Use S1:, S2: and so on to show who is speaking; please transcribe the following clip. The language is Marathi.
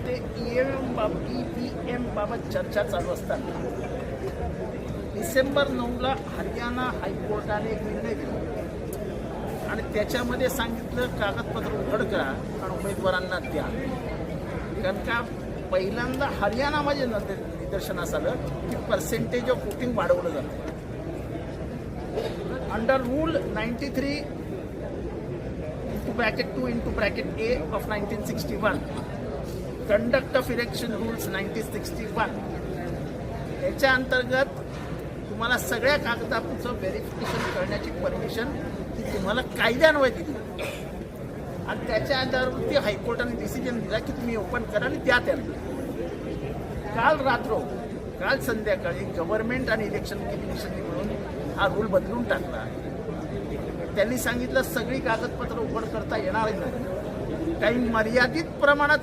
S1: राज्यामध्ये EVM बाबत चर्चा चालू असताना डिसेंबर 9ला हरियाणा हायकोर्टाने एक निर्णय दिला आणि त्याच्यामध्ये सांगितलं कागदपत्र उघड करा आणि उमेदवारांना द्या. कारण का पहिल्यांदा हरियाणामध्ये निदर्शनास आलं की पर्सेंटेज ऑफ वोटिंग वाढवलं जातं. Under rule 93 (2) of 1961, conduct of election rules 1961, याच्या अंतर्गत तुम्हाला सगळ्या कागदाचं व्हेरिफिकेशन करण्याची परमिशन ही तुम्हाला कायद्यान्वये दिली आणि त्याच्या आधारावरती हायकोर्टाने डिसिजन दिला की तुम्ही ओपन करा आणि द्या त्यांना. काल संध्याकाळी गव्हर्नमेंट आणि इलेक्शन कमिशनने मिळून हा रूल बदलून टाकला. त्यांनी सांगितलं सगळी कागदपत्र उघड करता येणार नाही, काही मर्यादित प्रमाणात